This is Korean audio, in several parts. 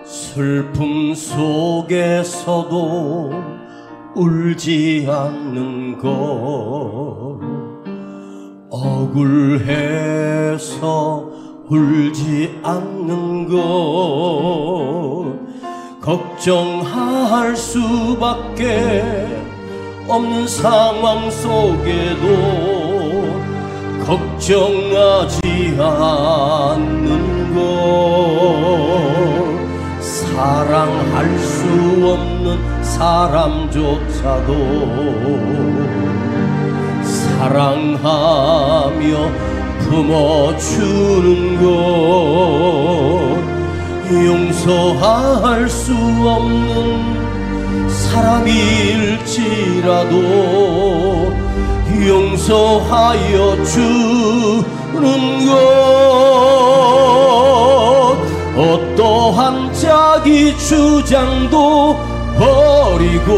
슬픔 속에서도 울지 않는 것, 억울해서 울지 않는 것, 걱정할 수밖에 없는 상황 속에도 걱정하지 않는 것, 사랑할 수 없는 사람조차도 사랑하며 품어주는 것, 용서할 수 없는 사람일지라도 용서하여 주는 것, 어떠한 자기 주장도 버리고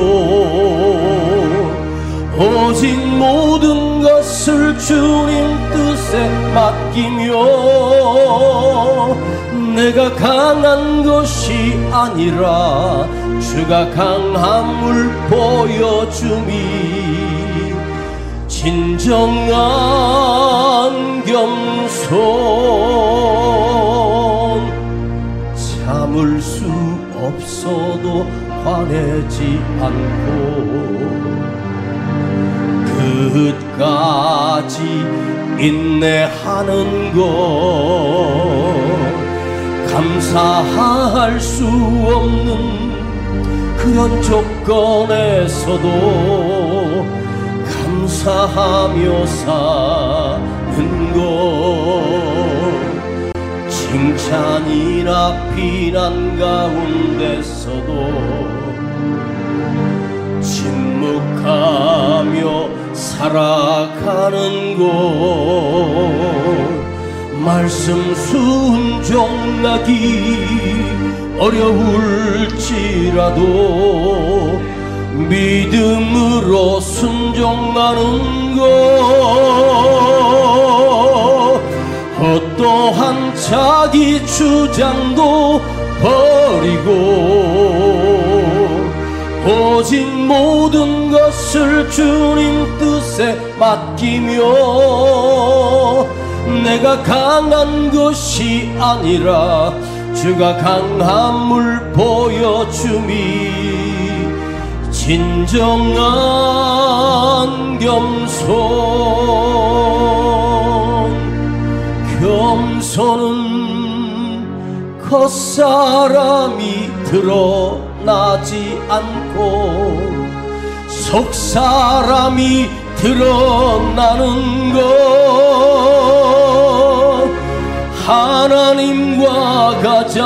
오직 모든 것을 주님 뜻에 맡기며 내가 강한 것이 아니라 주가 강함을 보여줌이 진정한 겸손, 참을 수 없어도 화내지 않고 끝까지 인내하는 것, 감사할 수 없는 그런 조건에서도 감사하며 사는 것, 칭찬이나 비난 가운데서도 침묵하며 살아가는 것, 말씀 순종하기 어려울지라도 믿음으로 순종하는 것, 어떠한 자기 주장도 버리고 오직 모든 것을 주님 뜻에 맡기며 내가 강한 것이 아니라 주가 강함을 보여줌이 진정한 겸손. 겸손은 겉사람이 드러나지 않고 속사람이 드러나는 것, 하나님과 가장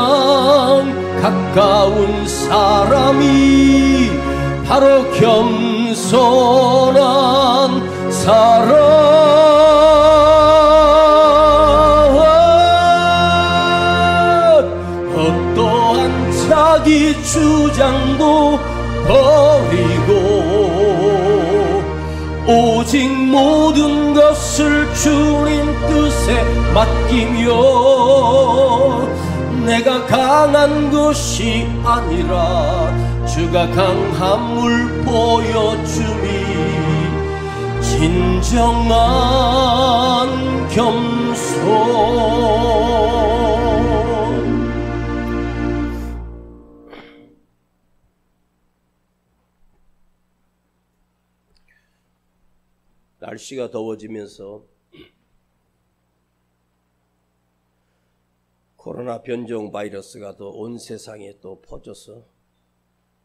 가까운 사람이 바로 겸손한 사람. 어떠한 자기 주장도 버리고 오직 모든 것을 주님 뜻에 맡기며 내가 강한 것이 아니라 주가 강함을 보여줌이 진정한 겸손. 날씨가 더워지면서 코로나 변종 바이러스가 또 온 세상에 또 퍼져서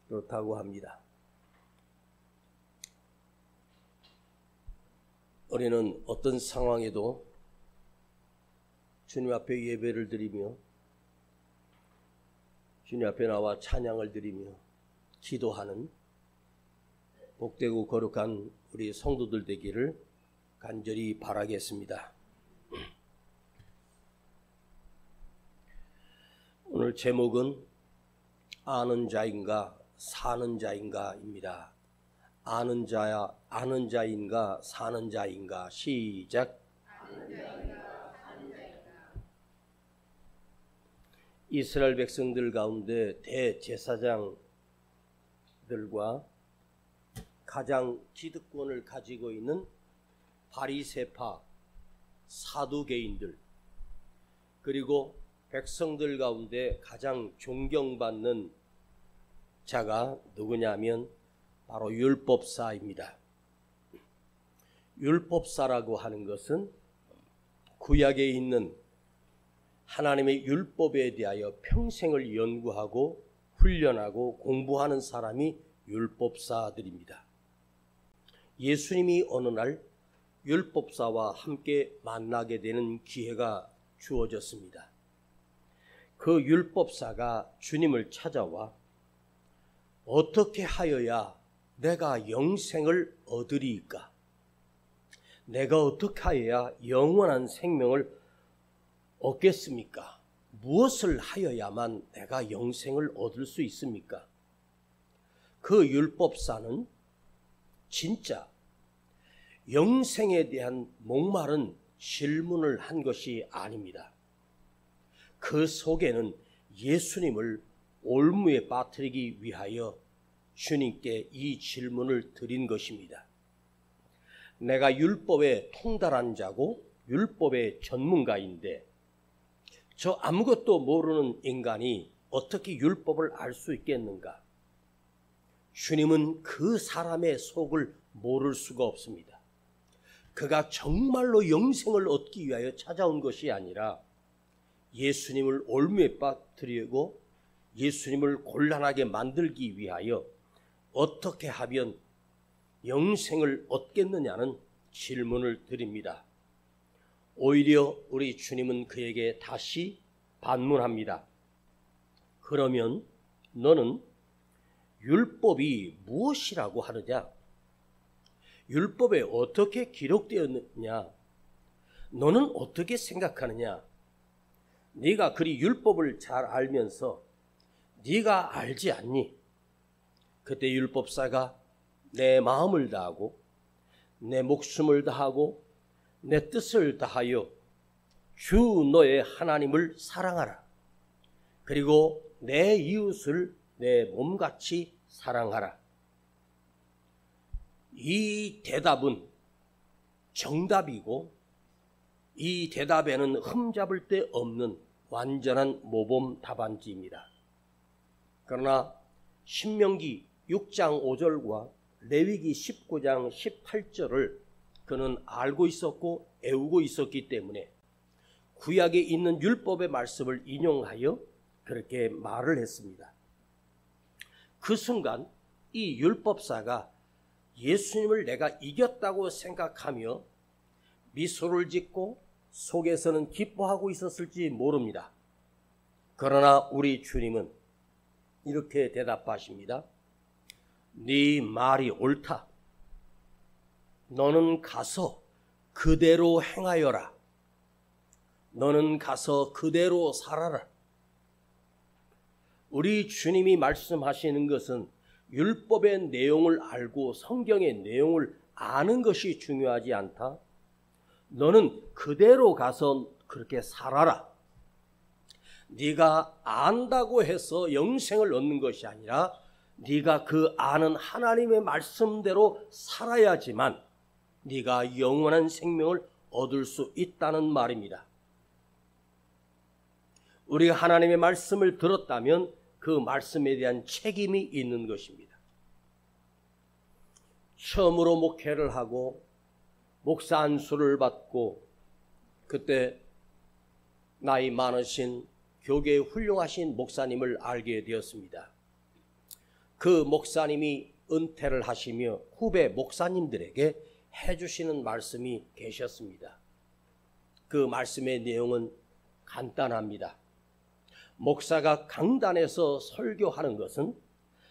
그렇다고 합니다. 우리는 어떤 상황에도 주님 앞에 예배를 드리며 주님 앞에 나와 찬양을 드리며 기도하는 복되고 거룩한 우리 성도들 되기를 간절히 바라겠습니다. 오늘 제목은 아는 자인가 사는 자인가입니다. 아는 자인가 사는 자인가. 시작. 이스라엘 백성들 가운데 대제사장들과 가장 기득권을 가지고 있는 바리새파 사두개인들, 그리고 백성들 가운데 가장 존경받는 자가 누구냐면 바로 율법사입니다. 율법사라고 하는 것은 구약에 있는 하나님의 율법에 대하여 평생을 연구하고 훈련하고 공부하는 사람이 율법사들입니다. 예수님이 어느 날 율법사와 함께 만나게 되는 기회가 주어졌습니다. 그 율법사가 주님을 찾아와 어떻게 하여야 내가 영생을 얻으리이까? 내가 어떻게 하여야 영원한 생명을 얻겠습니까? 무엇을 하여야만 내가 영생을 얻을 수 있습니까? 그 율법사는 진짜 영생에 대한 목마른 질문을 한 것이 아닙니다. 그 속에는 예수님을 올무에 빠뜨리기 위하여 주님께 이 질문을 드린 것입니다. 내가 율법에 통달한 자고 율법의 전문가인데 저 아무것도 모르는 인간이 어떻게 율법을 알 수 있겠는가? 주님은 그 사람의 속을 모를 수가 없습니다. 그가 정말로 영생을 얻기 위하여 찾아온 것이 아니라 예수님을 올무에 빠뜨리고 예수님을 곤란하게 만들기 위하여 어떻게 하면 영생을 얻겠느냐는 질문을 드립니다. 오히려 우리 주님은 그에게 다시 반문합니다. 그러면 너는 율법이 무엇이라고 하느냐? 율법에 어떻게 기록되었느냐? 너는 어떻게 생각하느냐? 네가 그리 율법을 잘 알면서 네가 알지 않니? 그때 율법사가 내 마음을 다하고 내 목숨을 다하고 내 뜻을 다하여 주 너의 하나님을 사랑하라. 그리고 내 이웃을 내 몸같이 사랑하라. 이 대답은 정답이고 이 대답에는 흠잡을 데 없는 완전한 모범 답안지입니다. 그러나 신명기 6장 5절과 레위기 19장 18절을 그는 알고 있었고 애우고 있었기 때문에 구약에 있는 율법의 말씀을 인용하여 그렇게 말을 했습니다. 그 순간 이 율법사가 예수님을 내가 이겼다고 생각하며 미소를 짓고 속에서는 기뻐하고 있었을지 모릅니다. 그러나 우리 주님은 이렇게 대답하십니다. 네 말이 옳다. 너는 가서 그대로 행하여라. 너는 가서 그대로 살아라. 우리 주님이 말씀하시는 것은 율법의 내용을 알고 성경의 내용을 아는 것이 중요하지 않다. 너는 그대로 가서 그렇게 살아라. 네가 안다고 해서 영생을 얻는 것이 아니라 네가 그 아는 하나님의 말씀대로 살아야지만 네가 영원한 생명을 얻을 수 있다는 말입니다. 우리가 하나님의 말씀을 들었다면 그 말씀에 대한 책임이 있는 것입니다. 처음으로 목회를 하고 목사 안수를 받고 그때 나이 많으신 교계에 훌륭하신 목사님을 알게 되었습니다. 그 목사님이 은퇴를 하시며 후배 목사님들에게 해주시는 말씀이 계셨습니다. 그 말씀의 내용은 간단합니다. 목사가 강단에서 설교하는 것은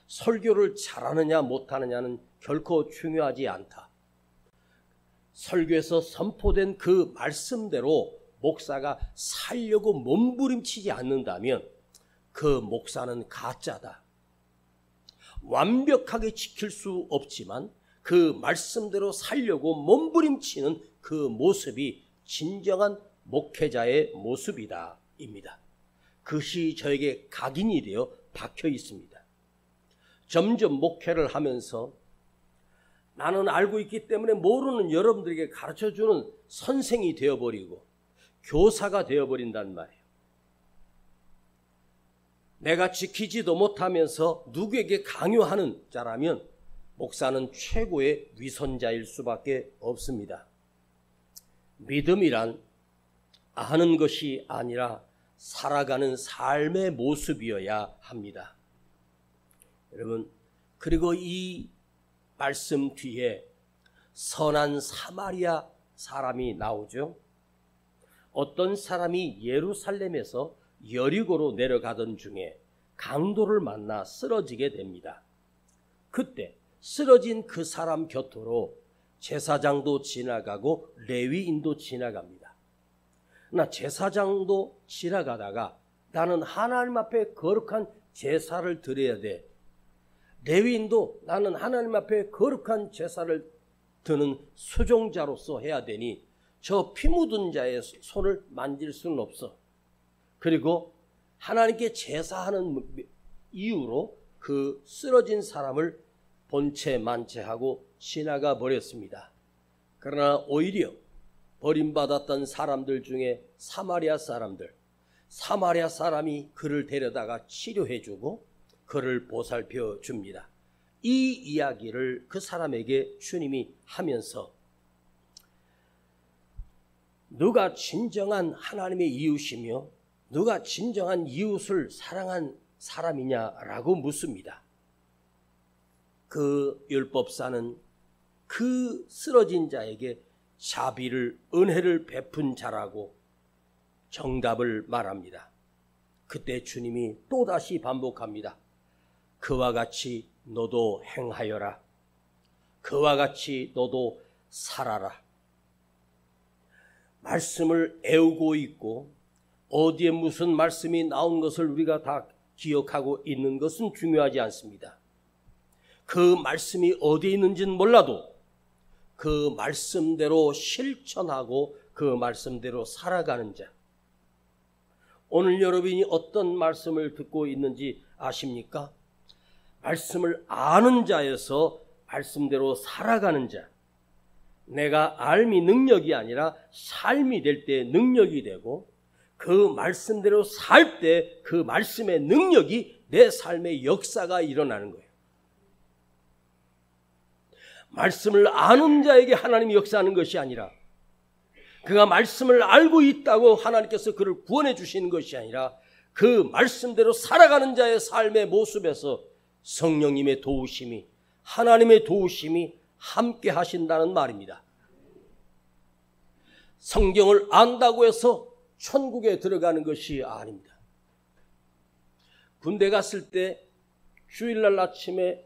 설교를 잘하느냐 못하느냐는 결코 중요하지 않다. 설교에서 선포된 그 말씀대로 목사가 살려고 몸부림치지 않는다면 그 목사는 가짜다. 완벽하게 지킬 수 없지만 그 말씀대로 살려고 몸부림치는 그 모습이 진정한 목회자의 모습이다 입니다. 그것이 저에게 각인이 되어 박혀 있습니다. 점점 목회를 하면서 나는 알고 있기 때문에 모르는 여러분들에게 가르쳐주는 선생이 되어버리고 교사가 되어버린단 말이에요. 내가 지키지도 못하면서 누구에게 강요하는 자라면 목사는 최고의 위선자일 수밖에 없습니다. 믿음이란 아는 것이 아니라 살아가는 삶의 모습이어야 합니다. 여러분, 그리고 이 말씀 뒤에 선한 사마리아 사람이 나오죠. 어떤 사람이 예루살렘에서 여리고로 내려가던 중에 강도를 만나 쓰러지게 됩니다. 그때 쓰러진 그 사람 곁으로 제사장도 지나가고 레위인도 지나갑니다. 그러나 제사장도 지나가다가 나는 하나님 앞에 거룩한 제사를 드려야 돼. 레위인도 나는 하나님 앞에 거룩한 제사를 드는 수종자로서 해야 되니 저 피 묻은 자의 손을 만질 수는 없어. 그리고 하나님께 제사하는 이유로 그 쓰러진 사람을 본체 만체하고 지나가 버렸습니다. 그러나 오히려 버림받았던 사람들 중에 사마리아 사람이 그를 데려다가 치료해주고 그를 보살펴 줍니다. 이 이야기를 그 사람에게 주님이 하면서 누가 진정한 하나님의 이웃이며 누가 진정한 이웃을 사랑한 사람이냐라고 묻습니다. 그 율법사는 그 쓰러진 자에게 자비를 은혜를 베푼 자라고 정답을 말합니다. 그때 주님이 또다시 반복합니다. 그와 같이 너도 행하여라. 그와 같이 너도 살아라. 말씀을 애우고 있고 어디에 무슨 말씀이 나온 것을 우리가 다 기억하고 있는 것은 중요하지 않습니다. 그 말씀이 어디에 있는지는 몰라도 그 말씀대로 실천하고 그 말씀대로 살아가는 자. 오늘 여러분이 어떤 말씀을 듣고 있는지 아십니까? 말씀을 아는 자에서 말씀대로 살아가는 자. 내가 알미 능력이 아니라 삶이 될 때 능력이 되고 그 말씀대로 살 때 그 말씀의 능력이 내 삶의 역사가 일어나는 거예요. 말씀을 아는 자에게 하나님이 역사하는 것이 아니라 그가 말씀을 알고 있다고 하나님께서 그를 구원해 주시는 것이 아니라 그 말씀대로 살아가는 자의 삶의 모습에서 성령님의 도우심이 하나님의 도우심이 함께 하신다는 말입니다. 성경을 안다고 해서 천국에 들어가는 것이 아닙니다. 군대 갔을 때 주일날 아침에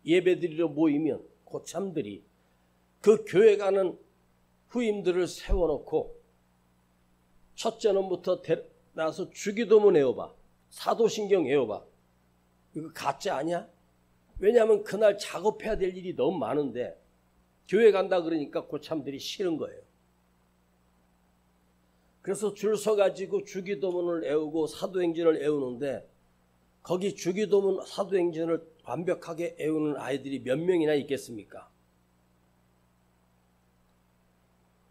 예배드리러 모이면 고참들이 그 교회 가는 후임들을 세워놓고 첫째 놈부터 나서 주기도문 외워봐. 사도신경 외워봐. 이거 가짜 아니야? 왜냐하면 그날 작업해야 될 일이 너무 많은데 교회 간다 그러니까 고참들이 싫은 거예요. 그래서 줄 서가지고 주기도문을 외우고 사도행전을 외우는데 거기 주기도문 사도행전을 완벽하게 외우는 아이들이 몇 명이나 있겠습니까?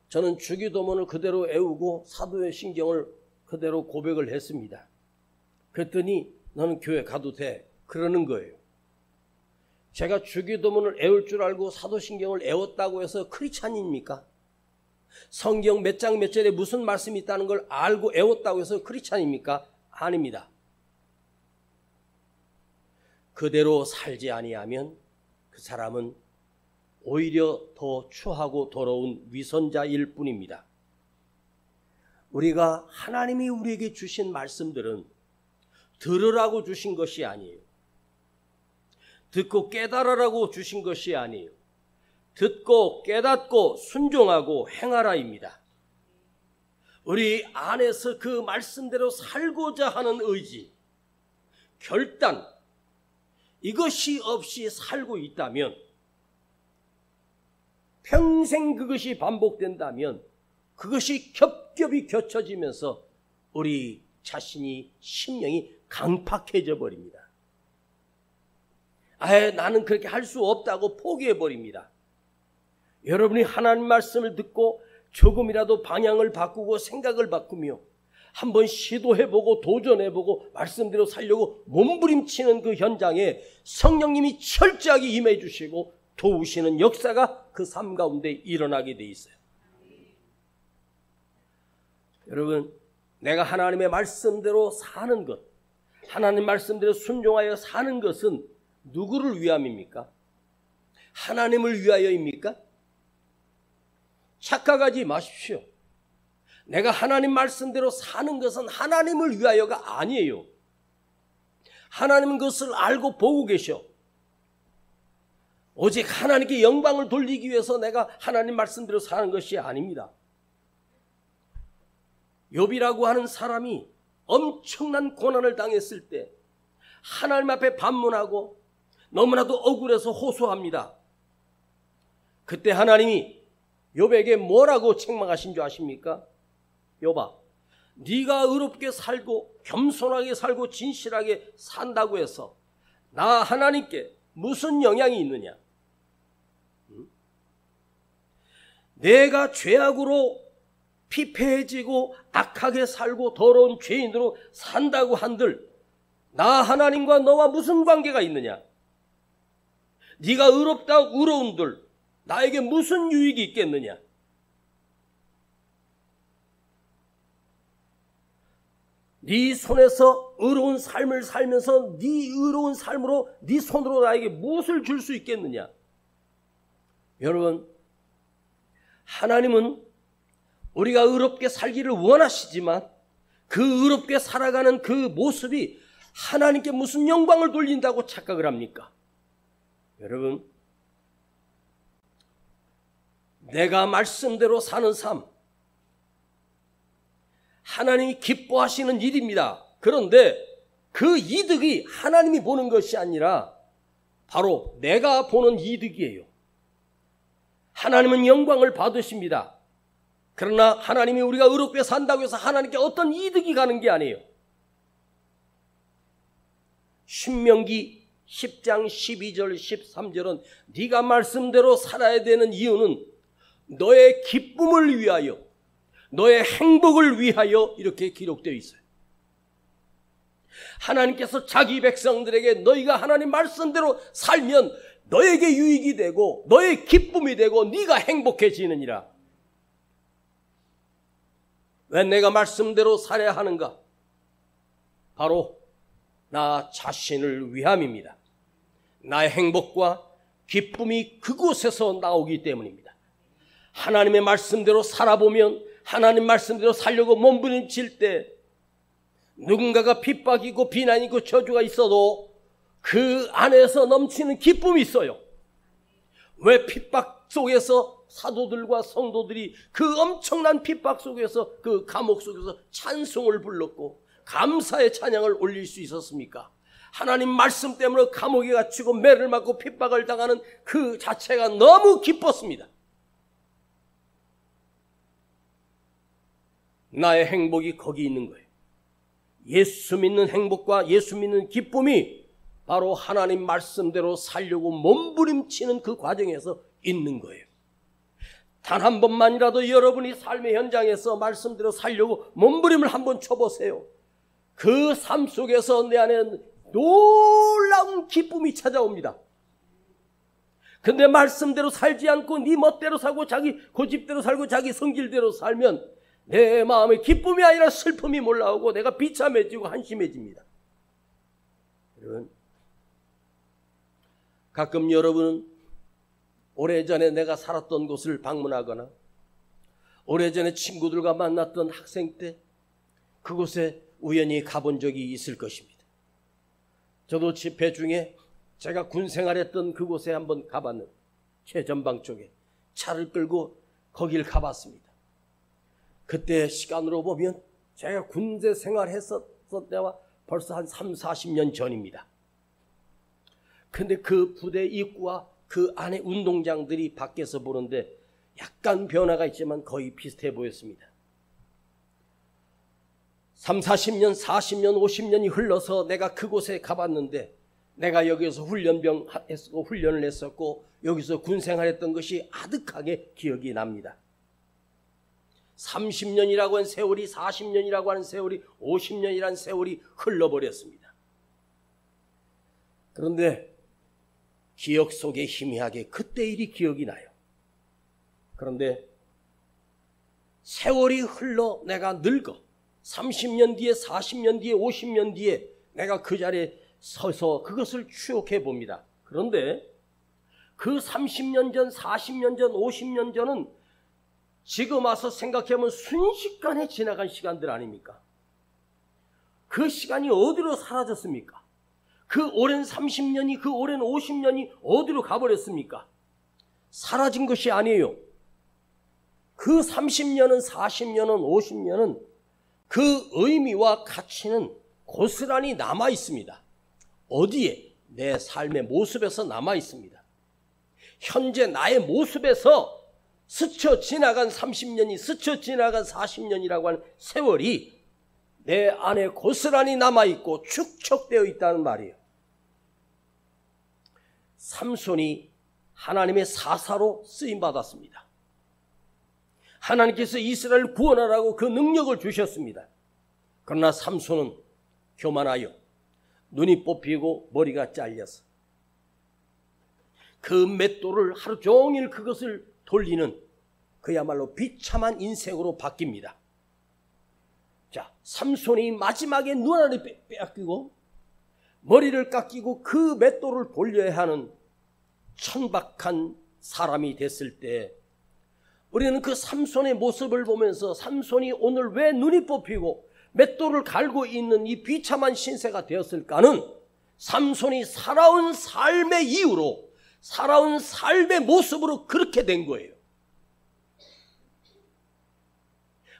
저는 주기도문을 그대로 외우고 사도신경을 그대로 고백을 했습니다. 그랬더니 너는 교회 가도 돼. 그러는 거예요. 제가 주기도문을 외울 줄 알고 사도신경을 외웠다고 해서 크리스찬입니까? 성경 몇 장 몇 절에 무슨 말씀이 있다는 걸 알고 외웠다고 해서 크리스찬입니까? 아닙니다. 그대로 살지 아니하면 그 사람은 오히려 더 추하고 더러운 위선자일 뿐입니다. 우리가 하나님이 우리에게 주신 말씀들은 들으라고 주신 것이 아니에요. 듣고 깨달으라고 주신 것이 아니에요. 듣고 깨닫고 순종하고 행하라입니다. 우리 안에서 그 말씀대로 살고자 하는 의지, 결단, 이것이 없이 살고 있다면, 평생 그것이 반복된다면 그것이 겹겹이 겹쳐지면서 우리 자신이 심령이 강팍해져 버립니다. 아예 나는 그렇게 할 수 없다고 포기해 버립니다. 여러분이 하나님 말씀을 듣고 조금이라도 방향을 바꾸고 생각을 바꾸며 한번 시도해보고 도전해보고 말씀대로 살려고 몸부림치는 그 현장에 성령님이 철저하게 임해 주시고 도우시는 역사가 그 삶 가운데 일어나게 돼 있어요. 여러분, 내가 하나님의 말씀대로 사는 것, 하나님 말씀대로 순종하여 사는 것은 누구를 위함입니까? 하나님을 위하여입니까? 착각하지 마십시오. 내가 하나님 말씀대로 사는 것은 하나님을 위하여가 아니에요. 하나님은 그것을 알고 보고 계셔. 오직 하나님께 영광을 돌리기 위해서 내가 하나님 말씀대로 사는 것이 아닙니다. 욥이라고 하는 사람이 엄청난 고난을 당했을 때 하나님 앞에 반문하고 너무나도 억울해서 호소합니다. 그때 하나님이 욥에게 뭐라고 책망하신 줄 아십니까? 욥아, 네가 의롭게 살고 겸손하게 살고 진실하게 산다고 해서 나 하나님께 무슨 영향이 있느냐? 내가 죄악으로 피폐해지고 악하게 살고 더러운 죄인으로 산다고 한들 나 하나님과 너와 무슨 관계가 있느냐? 네가 의롭다고 의로운들 나에게 무슨 유익이 있겠느냐? 네 손에서 의로운 삶을 살면서 네 의로운 삶으로 네 손으로 나에게 무엇을 줄 수 있겠느냐? 여러분, 하나님은 우리가 의롭게 살기를 원하시지만 그 의롭게 살아가는 그 모습이 하나님께 무슨 영광을 돌린다고 착각을 합니까? 여러분, 내가 말씀대로 사는 삶, 하나님이 기뻐하시는 일입니다. 그런데 그 이득이 하나님이 보는 것이 아니라 바로 내가 보는 이득이에요. 하나님은 영광을 받으십니다. 그러나 하나님이 우리가 의롭게 산다고 해서 하나님께 어떤 이득이 가는 게 아니에요. 신명기 10장 12절 13절은 네가 말씀대로 살아야 되는 이유는 너의 기쁨을 위하여 너의 행복을 위하여 이렇게 기록되어 있어요. 하나님께서 자기 백성들에게 너희가 하나님 말씀대로 살면 너에게 유익이 되고 너의 기쁨이 되고 네가 행복해지느니라. 왜 내가 말씀대로 살아야 하는가? 바로 나 자신을 위함입니다. 나의 행복과 기쁨이 그곳에서 나오기 때문입니다. 하나님의 말씀대로 살아보면 하나님 말씀대로 살려고 몸부림칠 때 누군가가 핍박이고 비난이고 저주가 있어도 그 안에서 넘치는 기쁨이 있어요. 왜 핍박 속에서 사도들과 성도들이 그 엄청난 핍박 속에서 그 감옥 속에서 찬송을 불렀고 감사의 찬양을 올릴 수 있었습니까? 하나님 말씀 때문에 감옥에 갇히고 매를 맞고 핍박을 당하는 그 자체가 너무 기뻤습니다. 나의 행복이 거기 있는 거예요. 예수 믿는 행복과 예수 믿는 기쁨이 바로 하나님 말씀대로 살려고 몸부림치는 그 과정에서 있는 거예요. 단 한 번만이라도 여러분이 삶의 현장에서 말씀대로 살려고 몸부림을 한번 쳐보세요. 그 삶 속에서 내 안에는 놀라운 기쁨이 찾아옵니다. 근데 말씀대로 살지 않고 네 멋대로 살고 자기 고집대로 살고 자기 성질대로 살면 내 마음에 기쁨이 아니라 슬픔이 몰라오고 내가 비참해지고 한심해집니다. 여러분, 가끔 여러분은 오래전에 내가 살았던 곳을 방문하거나 오래전에 친구들과 만났던 학생 때 그곳에 우연히 가본 적이 있을 것입니다. 저도 집회 중에 제가 군 생활했던 그곳에 한번 가봤는데 최전방 쪽에 차를 끌고 거길 가봤습니다. 그때 시간으로 보면 제가 군대 생활했었을 때와 벌써 한 30-40년 전입니다. 근데 그 부대 입구와 그 안에 운동장들이 밖에서 보는데 약간 변화가 있지만 거의 비슷해 보였습니다. 3, 40년, 40년, 50년이 흘러서 내가 그곳에 가봤는데 내가 여기서 훈련을 했었고 여기서 군생활했던 것이 아득하게 기억이 납니다. 30년이라고 한 세월이 40년이라고 하는 세월이 50년이라는 세월이 흘러버렸습니다. 그런데 기억 속에 희미하게 그때 일이 기억이 나요. 그런데 세월이 흘러 내가 늙어 30년 뒤에 40년 뒤에 50년 뒤에 내가 그 자리에 서서 그것을 추억해 봅니다. 그런데 그 30년 전, 40년 전, 50년 전은 지금 와서 생각해보면 순식간에 지나간 시간들 아닙니까? 그 시간이 어디로 사라졌습니까? 그 오랜 30년이, 그 오랜 50년이 어디로 가버렸습니까? 사라진 것이 아니에요. 그 30년은, 40년은, 50년은 그 의미와 가치는 고스란히 남아 있습니다. 어디에? 내 삶의 모습에서 남아 있습니다. 현재 나의 모습에서 스쳐 지나간 30년이, 스쳐 지나간 40년이라고 하는 세월이 내 안에 고스란히 남아있고 축적되어 있다는 말이에요. 삼손이 하나님의 사사로 쓰임받았습니다. 하나님께서 이스라엘을 구원하라고 그 능력을 주셨습니다. 그러나 삼손은 교만하여 눈이 뽑히고 머리가 잘려서 그 맷돌을 하루 종일 그것을 돌리는 그야말로 비참한 인생으로 바뀝니다. 자, 삼손이 마지막에 눈알을 빼앗기고 머리를 깎이고 그 맷돌을 돌려야 하는 천박한 사람이 됐을 때 우리는 그 삼손의 모습을 보면서 삼손이 오늘 왜 눈이 뽑히고 맷돌을 갈고 있는 이 비참한 신세가 되었을까는 삼손이 살아온 삶의 이유로, 살아온 삶의 모습으로 그렇게 된 거예요.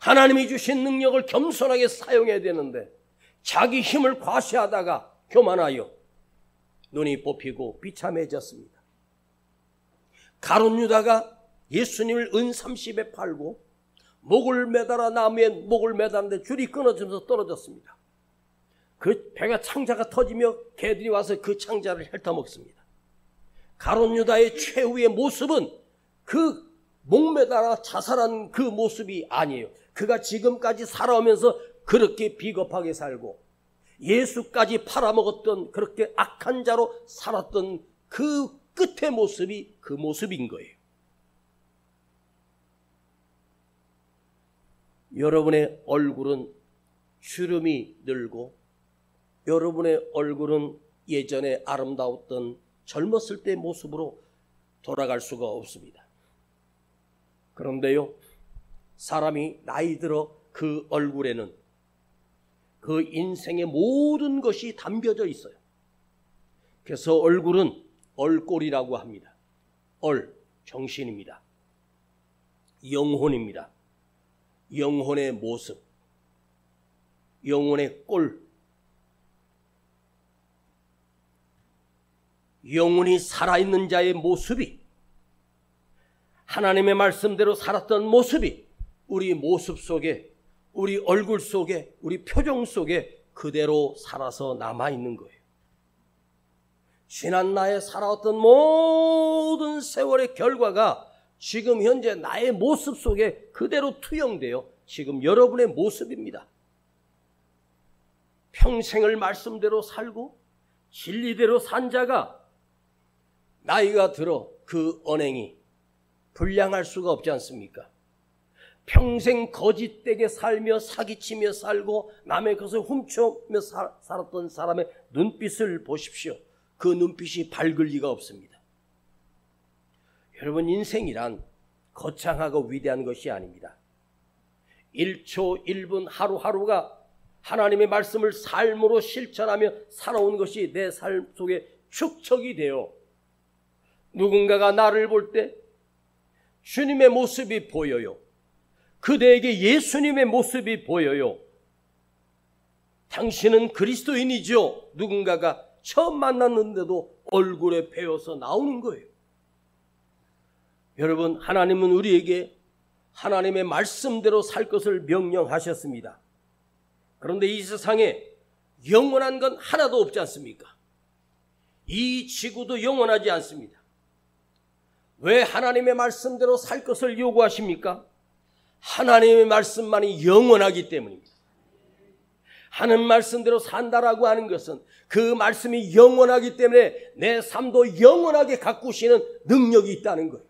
하나님이 주신 능력을 겸손하게 사용해야 되는데 자기 힘을 과시하다가 교만하여 눈이 뽑히고 비참해졌습니다. 가룟 유다가 예수님을 은 30에 팔고 목을 매달아 나무에 목을 매달았는데 줄이 끊어지면서 떨어졌습니다. 그 배가 창자가 터지며 개들이 와서 그 창자를 핥아먹습니다. 가룟 유다의 최후의 모습은 그 목매달아 자살한 그 모습이 아니에요. 그가 지금까지 살아오면서 그렇게 비겁하게 살고 예수까지 팔아먹었던 그렇게 악한 자로 살았던 그 끝의 모습이 그 모습인 거예요. 여러분의 얼굴은 주름이 늘고 여러분의 얼굴은 예전에 아름다웠던 젊었을 때의 모습으로 돌아갈 수가 없습니다. 그런데요, 사람이 나이 들어 그 얼굴에는 그 인생의 모든 것이 담겨져 있어요. 그래서 얼굴은 얼꼴이라고 합니다. 정신입니다. 영혼입니다. 영혼의 모습, 영혼의 꼴, 영혼이 살아있는 자의 모습이, 하나님의 말씀대로 살았던 모습이 우리 모습 속에, 우리 얼굴 속에, 우리 표정 속에 그대로 살아서 남아있는 거예요. 지난 나에 살아왔던 모든 세월의 결과가 지금 현재 나의 모습 속에 그대로 투영되어 지금 여러분의 모습입니다. 평생을 말씀대로 살고 진리대로 산 자가 나이가 들어 그 언행이 불량할 수가 없지 않습니까? 평생 거짓되게 살며 사기치며 살고 남의 것을 훔쳐며 살았던 사람의 눈빛을 보십시오. 그 눈빛이 밝을 리가 없습니다. 여러분, 인생이란 거창하고 위대한 것이 아닙니다. 1초 1분 하루하루가 하나님의 말씀을 삶으로 실천하며 살아온 것이 내 삶 속에 축적이 되어 누군가가 나를 볼 때 주님의 모습이 보여요. 그대에게 예수님의 모습이 보여요. 당신은 그리스도인이죠. 누군가가 처음 만났는데도 얼굴에 배어서 나오는 거예요. 여러분, 하나님은 우리에게 하나님의 말씀대로 살 것을 명령하셨습니다. 그런데 이 세상에 영원한 건 하나도 없지 않습니까? 이 지구도 영원하지 않습니다. 왜 하나님의 말씀대로 살 것을 요구하십니까? 하나님의 말씀만이 영원하기 때문입니다. 하는 말씀대로 산다라고 하는 것은 그 말씀이 영원하기 때문에 내 삶도 영원하게 가꾸시는 능력이 있다는 거예요.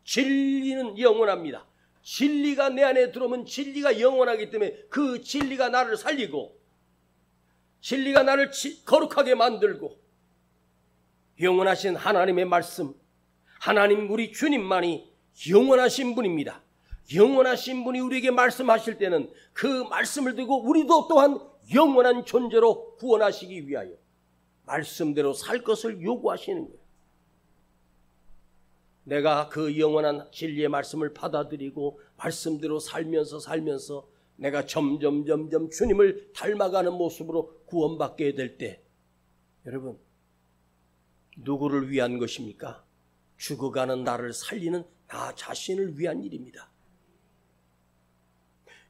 진리는 영원합니다. 진리가 내 안에 들어오면 진리가 영원하기 때문에 그 진리가 나를 살리고 진리가 나를 거룩하게 만들고 영원하신 하나님의 말씀, 하나님 우리 주님만이 영원하신 분입니다. 영원하신 분이 우리에게 말씀하실 때는 그 말씀을 두고 우리도 또한 영원한 존재로 구원하시기 위하여 말씀대로 살 것을 요구하시는 거예요. 내가 그 영원한 진리의 말씀을 받아들이고 말씀대로 살면서 내가 점점 주님을 닮아가는 모습으로 구원받게 될 때, 여러분, 누구를 위한 것입니까? 죽어가는 나를 살리는 나 자신을 위한 일입니다.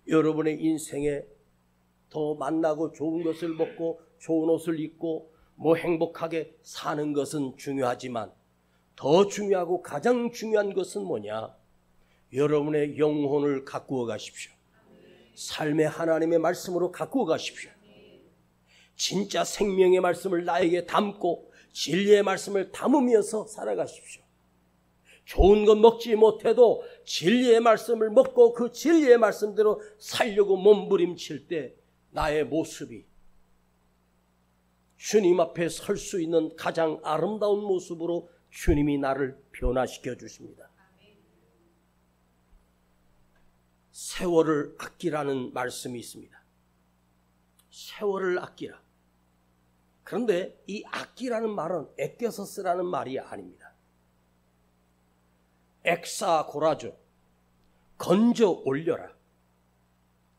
여러분의 인생에 더 만나고 좋은 것을 먹고 좋은 옷을 입고 행복하게 사는 것은 중요하지만 더 중요하고 가장 중요한 것은 뭐냐? 여러분의 영혼을 가꾸어 가십시오. 삶의 하나님의 말씀으로 가꾸어 가십시오. 진짜 생명의 말씀을 나에게 담고 진리의 말씀을 담으면서 살아가십시오. 좋은 것 먹지 못해도 진리의 말씀을 먹고 그 진리의 말씀대로 살려고 몸부림칠 때 나의 모습이 주님 앞에 설 수 있는 가장 아름다운 모습으로 주님이 나를 변화시켜 주십니다. 세월을 아끼라는 말씀이 있습니다. 세월을 아끼라. 그런데 이 아끼라는 말은 아껴서 쓰라는 말이 아닙니다. 엑사고라죠. 건져 올려라.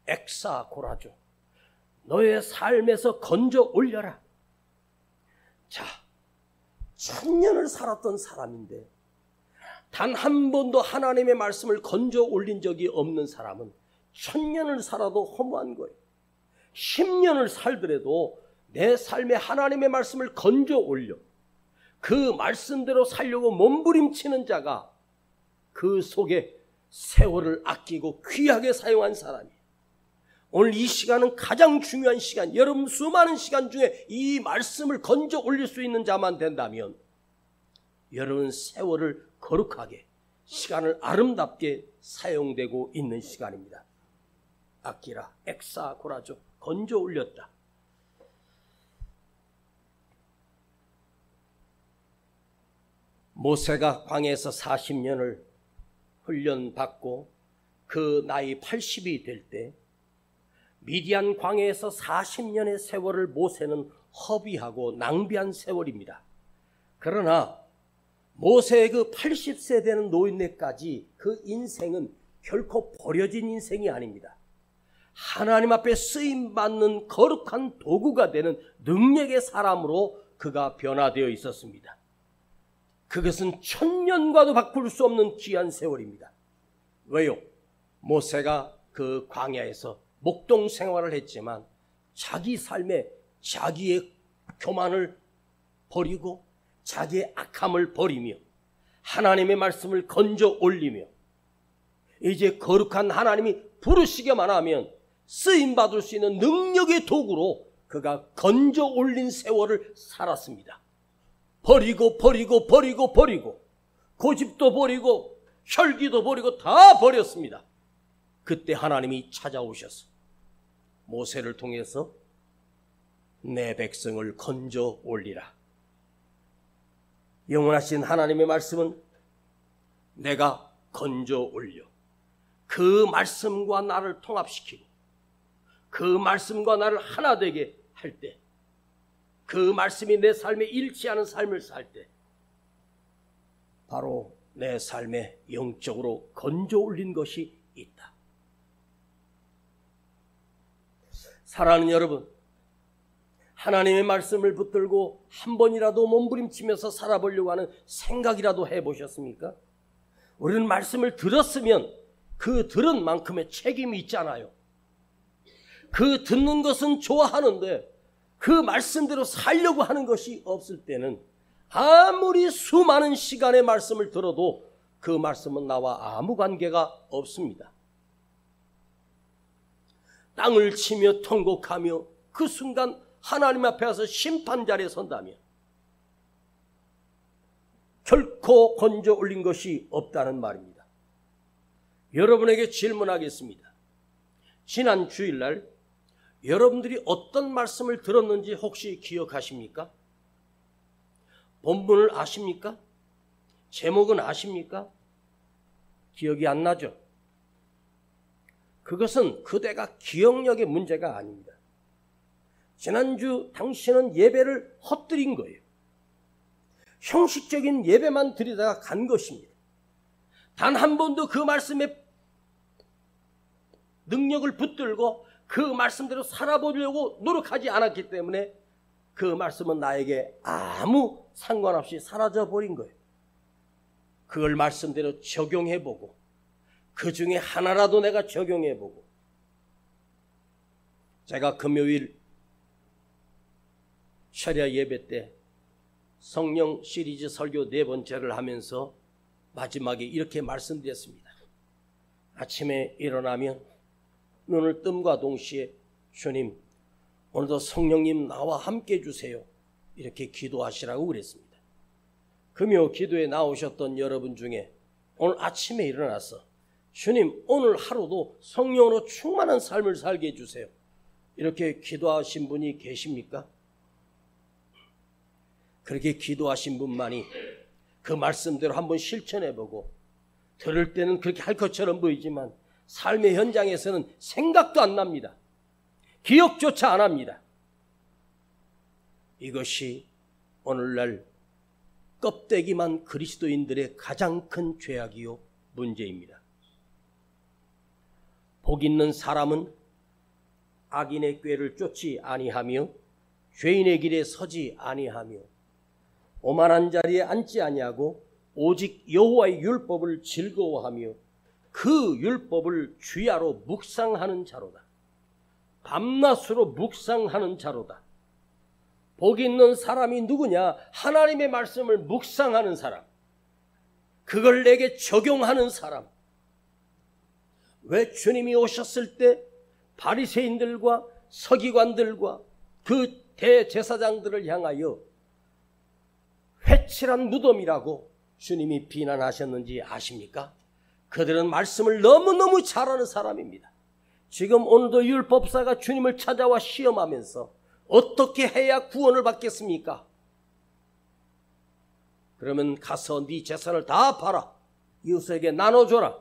엑사고라죠. 너의 삶에서 건져 올려라. 자, 1000년을 살았던 사람인데 단 한 번도 하나님의 말씀을 건져 올린 적이 없는 사람은 1000년을 살아도 허무한 거예요. 10년을 살더라도 내 삶에 하나님의 말씀을 건져 올려 그 말씀대로 살려고 몸부림치는 자가 그 속에 세월을 아끼고 귀하게 사용한 사람이에요. 오늘 이 시간은 가장 중요한 시간, 여러분 수많은 시간 중에 이 말씀을 건져 올릴 수 있는 자만 된다면 여러분 세월을 거룩하게 시간을 아름답게 사용되고 있는 시간입니다. 아끼라, 엑사고라죠. 건져 올렸다. 모세가 광야에서 40년을 훈련받고 그 나이 80이 될 때 미디안 광야에서 40년의 세월을 모세는 허비하고 낭비한 세월입니다. 그러나 모세의 그 80세 되는 노인네까지 그 인생은 결코 버려진 인생이 아닙니다. 하나님 앞에 쓰임받는 거룩한 도구가 되는 능력의 사람으로 그가 변화되어 있었습니다. 그것은 1000년과도 바꿀 수 없는 귀한 세월입니다. 왜요? 모세가 그 광야에서 목동 생활을 했지만 자기 삶에 자기의 교만을 버리고 자기의 악함을 버리며 하나님의 말씀을 건져 올리며 이제 거룩한 하나님이 부르시기만 하면 쓰임받을 수 있는 능력의 도구로 그가 건져 올린 세월을 살았습니다. 버리고 고집도 버리고 혈기도 버리고 다 버렸습니다. 그때 하나님이 찾아오셔서 모세를 통해서 내 백성을 건져 올리라. 영원하신 하나님의 말씀은 내가 건져 올려 그 말씀과 나를 통합시키고 그 말씀과 나를 하나 되게 할 때, 그 말씀이 내 삶에 일치하는 삶을 살 때 바로 내 삶에 영적으로 건져 올린 것이 있다. 사랑하는 여러분, 하나님의 말씀을 붙들고 한 번이라도 몸부림치면서 살아보려고 하는 생각이라도 해보셨습니까? 우리는 말씀을 들었으면 그 들은 만큼의 책임이 있잖아요. 그 듣는 것은 좋아하는데 그 말씀대로 살려고 하는 것이 없을 때는 아무리 수많은 시간의 말씀을 들어도 그 말씀은 나와 아무 관계가 없습니다. 땅을 치며 통곡하며 그 순간 하나님 앞에 와서 심판 자리에 선다면 결코 건져 올린 것이 없다는 말입니다. 여러분에게 질문하겠습니다. 지난 주일날 여러분들이 어떤 말씀을 들었는지 혹시 기억하십니까? 본문을 아십니까? 제목은 아십니까? 기억이 안 나죠? 그것은 그대가 기억력의 문제가 아닙니다. 지난주 당신은 예배를 헛드린 거예요. 형식적인 예배만 드리다가 간 것입니다. 단 한 번도 그 말씀에 능력을 붙들고 그 말씀대로 살아보려고 노력하지 않았기 때문에 그 말씀은 나에게 아무 상관없이 사라져 버린 거예요. 그걸 말씀대로 적용해보고 그 중에 하나라도 내가 적용해보고, 제가 금요일 철야 예배 때 성령 시리즈 설교 4번째를 하면서 마지막에 이렇게 말씀드렸습니다. 아침에 일어나면 눈을 뜸과 동시에 주님, 오늘도 성령님 나와 함께 해주세요, 이렇게 기도하시라고 그랬습니다. 금요 기도에 나오셨던 여러분 중에 오늘 아침에 일어나서 주님, 오늘 하루도 성령으로 충만한 삶을 살게 해주세요, 이렇게 기도하신 분이 계십니까? 그렇게 기도하신 분만이 그 말씀대로 한번 실천해보고, 들을 때는 그렇게 할 것처럼 보이지만 삶의 현장에서는 생각도 안 납니다. 기억조차 안 합니다. 이것이 오늘날 껍데기만 그리스도인들의 가장 큰 죄악이요 문제입니다. 복 있는 사람은 악인의 꾀를 쫓지 아니하며 죄인의 길에 서지 아니하며 오만한 자리에 앉지 아니하고 오직 여호와의 율법을 즐거워하며 그 율법을 주야로 묵상하는 자로다. 밤낮으로 묵상하는 자로다. 복 있는 사람이 누구냐? 하나님의 말씀을 묵상하는 사람, 그걸 내게 적용하는 사람. 왜 주님이 오셨을 때 바리새인들과 서기관들과 그 대제사장들을 향하여 회칠한 무덤이라고 주님이 비난하셨는지 아십니까? 그들은 말씀을 너무너무 잘하는 사람입니다. 지금 오늘도 율법사가 주님을 찾아와 시험하면서 어떻게 해야 구원을 받겠습니까? 그러면 가서 네 재산을 다 팔아 이웃에게 나눠줘라.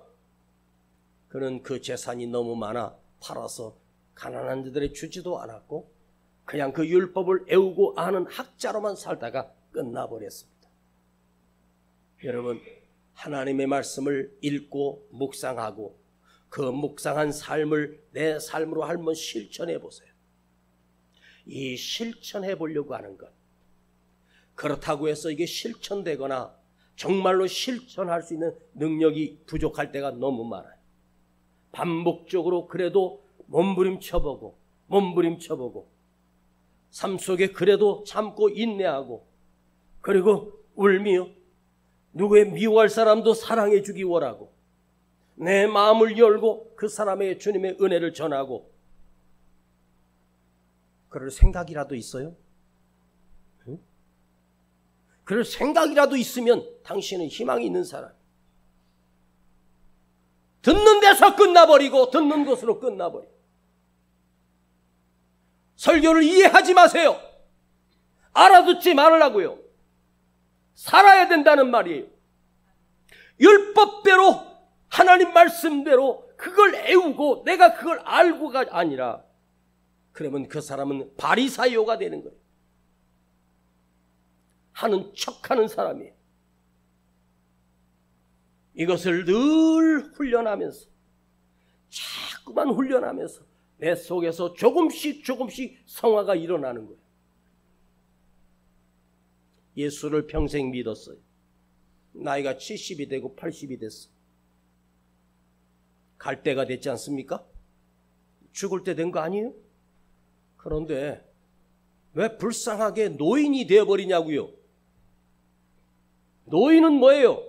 그는 그 재산이 너무 많아 팔아서 가난한 자들에 주지도 않았고 그냥 그 율법을 애우고 아는 학자로만 살다가 끝나버렸습니다. 여러분, 하나님의 말씀을 읽고 묵상하고 그 묵상한 삶을 내 삶으로 한번 실천해 보세요. 이 실천해 보려고 하는 것, 그렇다고 해서 이게 실천되거나 정말로 실천할 수 있는 능력이 부족할 때가 너무 많아요. 반복적으로 그래도 몸부림쳐보고 삶 속에 그래도 참고 인내하고, 그리고 울며 누구의 미워할 사람도 사랑해 주기 원하고 내 마음을 열고 그 사람에게 주님의 은혜를 전하고, 그럴 생각이라도 있어요? 응? 그럴 생각이라도 있으면 당신은 희망이 있는 사람. 듣는 데서 끝나버리고 듣는 것으로 끝나버리고, 설교를 이해하지 마세요. 알아듣지 말으라고요. 살아야 된다는 말이에요. 율법대로, 하나님 말씀대로 그걸 애우고 내가 그걸 알고가 아니라, 그러면 그 사람은 바리사이오가 되는 거예요. 하는 척하는 사람이에요. 이것을 늘 훈련하면서, 자꾸만 훈련하면서 내 속에서 조금씩 성화가 일어나는 거예요. 예수를 평생 믿었어요. 나이가 70이 되고 80이 됐어. 갈 때가 됐지 않습니까? 죽을 때 된 거 아니에요? 그런데 왜 불쌍하게 노인이 되어버리냐고요? 노인은 뭐예요?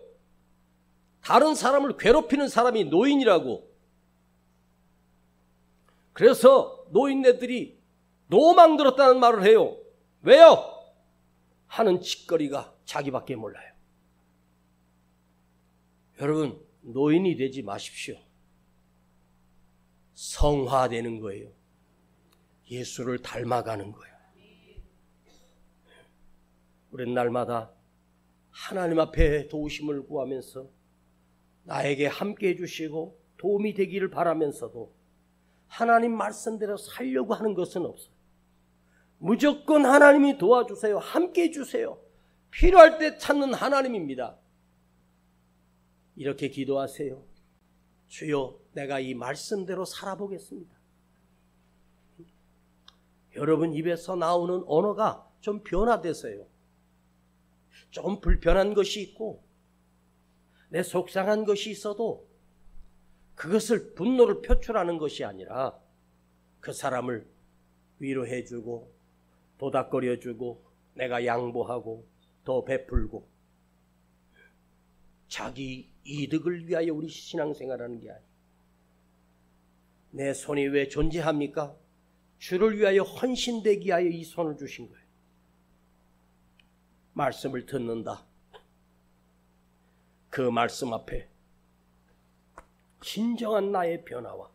다른 사람을 괴롭히는 사람이 노인이라고. 그래서 노인네들이 노망 들었다는 말을 해요. 왜요? 하는 짓거리가 자기밖에 몰라요. 여러분, 노인이 되지 마십시오. 성화되는 거예요. 예수를 닮아가는 거예요. 우리는 날마다 하나님 앞에 도우심을 구하면서 나에게 함께 해주시고 도움이 되기를 바라면서도 하나님 말씀대로 살려고 하는 것은 없어요. 무조건 하나님이 도와주세요. 함께 해주세요. 필요할 때 찾는 하나님입니다. 이렇게 기도하세요. 주여, 내가 이 말씀대로 살아보겠습니다. 여러분 입에서 나오는 언어가 좀 변화되세요. 좀 불편한 것이 있고 내 속상한 것이 있어도 그것을 분노를 표출하는 것이 아니라 그 사람을 위로해주고 도닥거려주고 내가 양보하고 더 베풀고 자기 이득을 위하여 우리 신앙생활하는 게 아니에요. 내 손이 왜 존재합니까? 주를 위하여 헌신되기 위하여 이 손을 주신 거예요. 말씀을 듣는다. 그 말씀 앞에 진정한 나의 변화와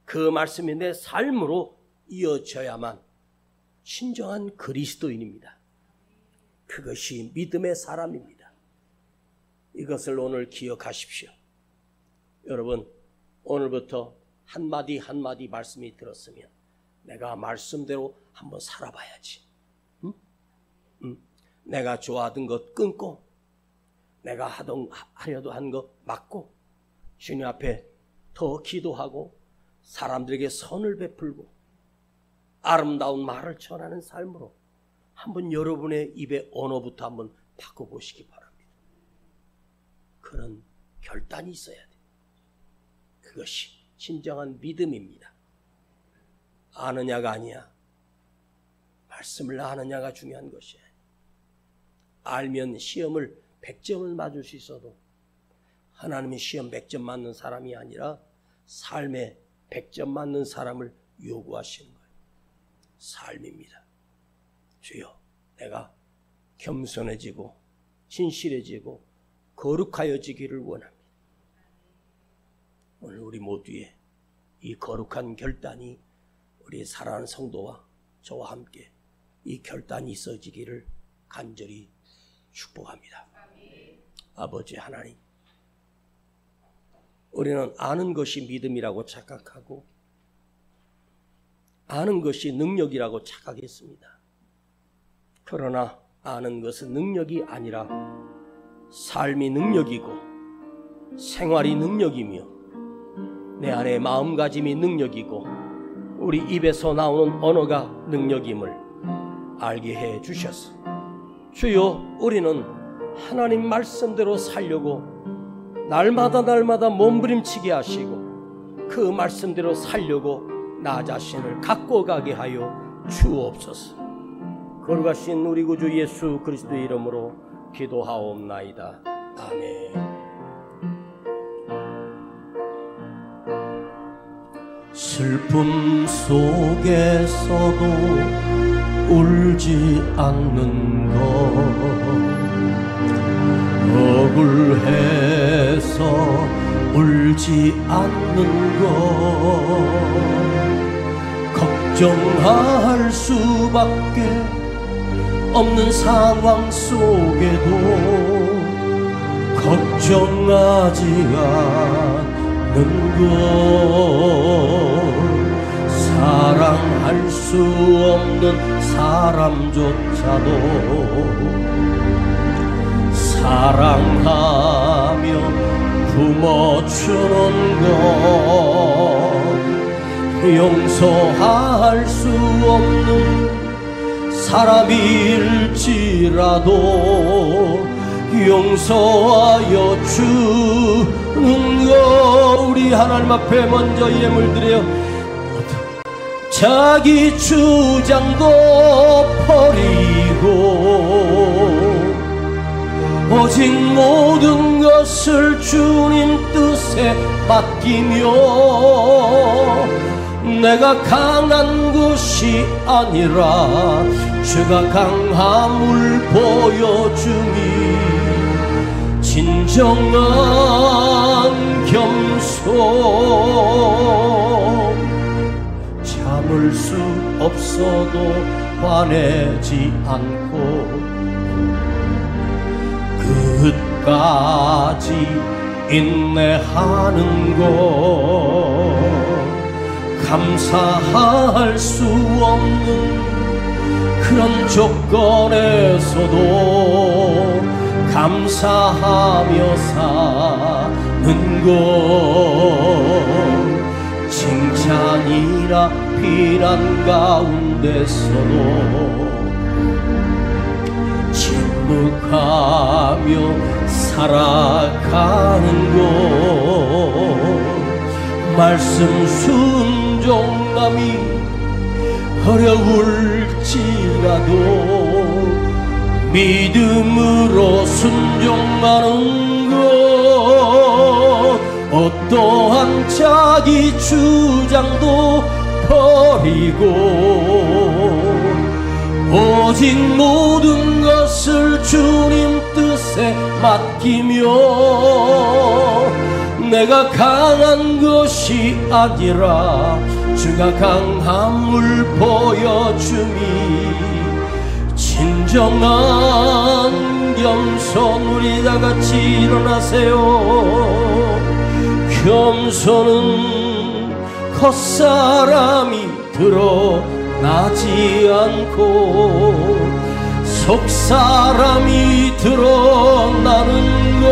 그 말씀이 내 삶으로 이어져야만 진정한 그리스도인입니다. 그것이 믿음의 사람입니다. 이것을 오늘 기억하십시오. 여러분, 오늘부터 한마디 한마디 말씀이 들었으면 내가 말씀대로 한번 살아봐야지. 내가 좋아하던 것 끊고 내가 하려도 한 것 막고 주님 앞에 더 기도하고 사람들에게 선을 베풀고 아름다운 말을 전하는 삶으로 한번 여러분의 입의 언어부터 한번 바꿔보시기 바랍니다. 그런 결단이 있어야 돼요. 그것이 진정한 믿음입니다. 아느냐가 아니야. 말씀을 아느냐가 중요한 것이야. 알면 시험을 100점을 맞을 수 있어도 하나님이 시험 100점 맞는 사람이 아니라 삶에 100점 맞는 사람을 요구하시는 거예요. 삶입니다. 주여, 내가 겸손해지고 진실해지고 거룩하여지기를 원합니다. 오늘 우리 모두의 이 거룩한 결단이 우리 사랑하는 성도와 저와 함께 이 결단이 있어지기를 간절히 축복합니다. 아버지 하나님, 우리는 아는 것이 믿음이라고 착각하고 아는 것이 능력이라고 착각했습니다. 그러나 아는 것은 능력이 아니라 삶이 능력이고 생활이 능력이며 내 안의 마음가짐이 능력이고 우리 입에서 나오는 언어가 능력임을 알게 해 주셔서 주여, 우리는 하나님 말씀대로 살려고 날마다 몸부림치게 하시고 그 말씀대로 살려고 나 자신을 갖고 가게 하여 주옵소서. 거룩하신 우리 구주 예수 그리스도의 이름으로 기도하옵나이다. 아멘. 슬픔 속에서도 울지 않는 것, 억울해서 울지 않는 것, 걱정할 수밖에 없는 상황 속에도 걱정하지 않는 것, 사랑할 수 없는 사람조차도 사랑하며 품어주는 것, 용서할 수 없는 사람일지라도 용서하여 주는 것, 우리 하나님 앞에 먼저 예물 드려 자기 주장도 버리고 오직 모든 것을 주님 뜻에 맡기며 내가 강한 것이 아니라 주가 강함을 보여주니 진정한 겸손 참을 수 없어도 화내지 않고 끝까지 인내하는 것 감사할 수 없는 그런 조건에서도 감사하며 사는 것 칭찬이나 비난 가운데서도 침묵하며 살아가는 것 말씀 순종함이 어려울지라도 믿음으로 순종하는 것 어떠한 자기 주장도 버리고 오직 모든 것을 주님 뜻에 맡기며 내가 강한 것이 아니라 주가 강함을 보여주니 진정한 겸손 우리 다같이 일어나세요. 겸손은 겉사람이 드러나지 않고 속사람이 드러나는 것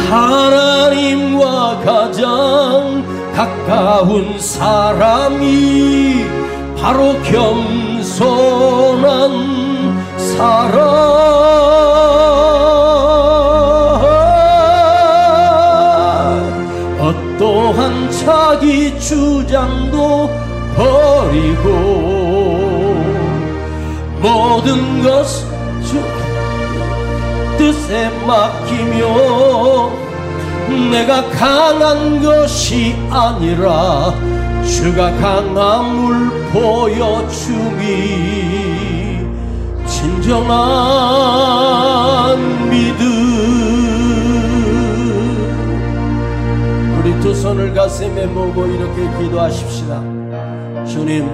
하나님과 가장 가까운 사람이 바로 겸손한 사람 어떠한 자기 주장도 버리고 모든 것을 주 뜻에 맡기며 내가 강한 것이 아니라 주가 강함을 보여주니 진정한 믿음 우리 두 손을 가슴에 모으고 이렇게 기도하십시다. 주님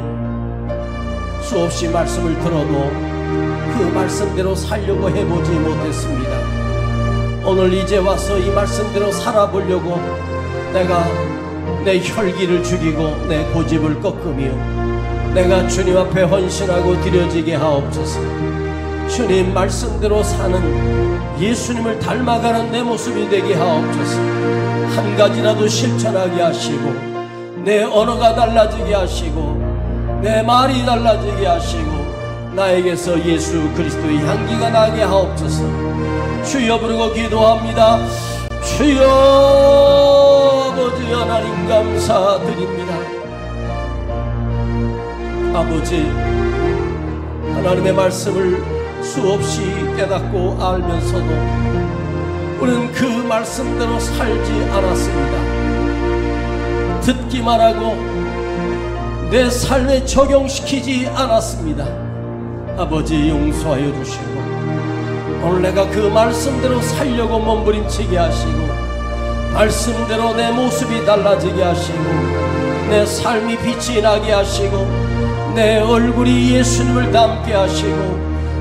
수없이 말씀을 들어도 그 말씀대로 살려고 해보지 못했습니다. 오늘 이제 와서 이 말씀대로 살아보려고 내가 내 혈기를 죽이고 내 고집을 꺾으며 내가 주님 앞에 헌신하고 드려지게 하옵소서. 주님 말씀대로 사는 예수님을 닮아가는 내 모습이 되게 하옵소서. 한 가지라도 실천하게 하시고 내 언어가 달라지게 하시고 내 말이 달라지게 하시고 나에게서 예수 그리스도의 향기가 나게 하옵소서. 주여 부르고 기도합니다. 주여 아버지 하나님 감사드립니다. 아버지 하나님의 말씀을 수없이 깨닫고 알면서도 우리는 그 말씀대로 살지 않았습니다. 듣기만 하고 내 삶에 적용시키지 않았습니다. 아버지 용서하여 주시고 오늘 내가 그 말씀대로 살려고 몸부림치게 하시고 말씀대로 내 모습이 달라지게 하시고 내 삶이 빛이 나게 하시고 내 얼굴이 예수님을 닮게 하시고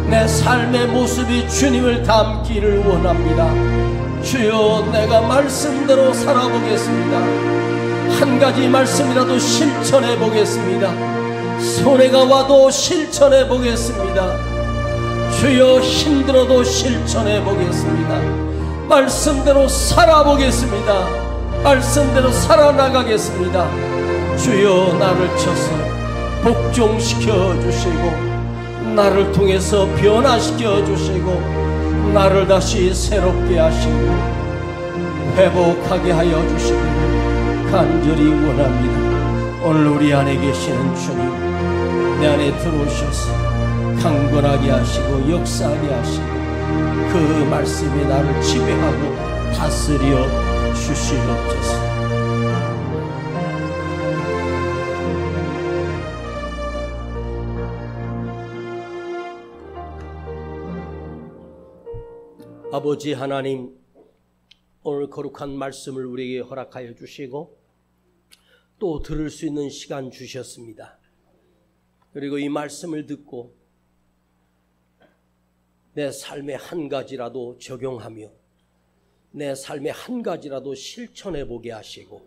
내 삶의 모습이 주님을 닮기를 원합니다. 주여 내가 말씀대로 살아보겠습니다. 한 가지 말씀이라도 실천해 보겠습니다. 손해가 와도 실천해 보겠습니다. 주여 힘들어도 실천해 보겠습니다. 말씀대로 살아보겠습니다. 말씀대로 살아나가겠습니다. 주여 나를 쳐서 복종시켜 주시고 나를 통해서 변화시켜 주시고 나를 다시 새롭게 하시고 회복하게 하여 주시고 간절히 원합니다. 오늘 우리 안에 계시는 주님, 내 안에 들어오셔서 강건하게 하시고 역사하게 하시고 그 말씀이 나를 지배하고 다스려 주시옵소서. 아버지 하나님, 오늘 거룩한 말씀을 우리에게 허락하여 주시고 또 들을 수 있는 시간 주셨습니다. 그리고 이 말씀을 듣고 내 삶의 한 가지라도 적용하며 내 삶의 한 가지라도 실천해 보게 하시고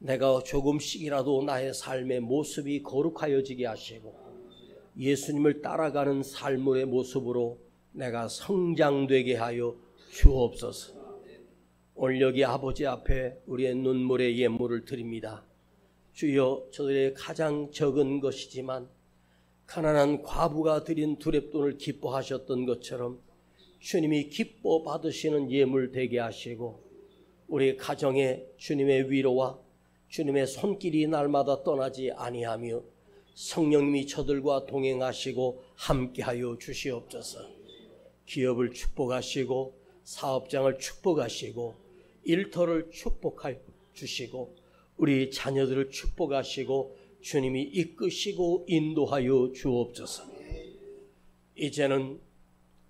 내가 조금씩이라도 나의 삶의 모습이 거룩하여지게 하시고 예수님을 따라가는 삶의 모습으로 내가 성장되게 하여 주옵소서. 오늘 여기 아버지 앞에 우리의 눈물의 예물을 드립니다. 주여, 저들의 가장 적은 것이지만 가난한 과부가 드린 두렙돈을 기뻐하셨던 것처럼 주님이 기뻐 받으시는 예물 되게 하시고 우리 가정에 주님의 위로와 주님의 손길이 날마다 떠나지 아니하며 성령님이 저들과 동행하시고 함께하여 주시옵소서. 기업을 축복하시고 사업장을 축복하시고 일터를 축복하여 주시고 우리 자녀들을 축복하시고 주님이 이끄시고 인도하여 주옵소서. 이제는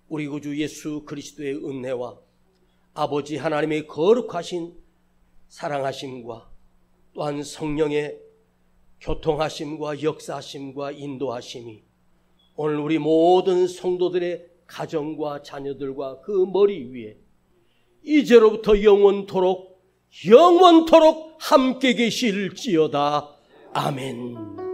우리 구주 예수 그리스도의 은혜와 아버지 하나님의 거룩하신 사랑하심과 또한 성령의 교통하심과 역사하심과 인도하심이 오늘 우리 모든 성도들의 가정과 자녀들과 그 머리 위에 이제로부터 영원토록 함께 계실지어다. 아멘.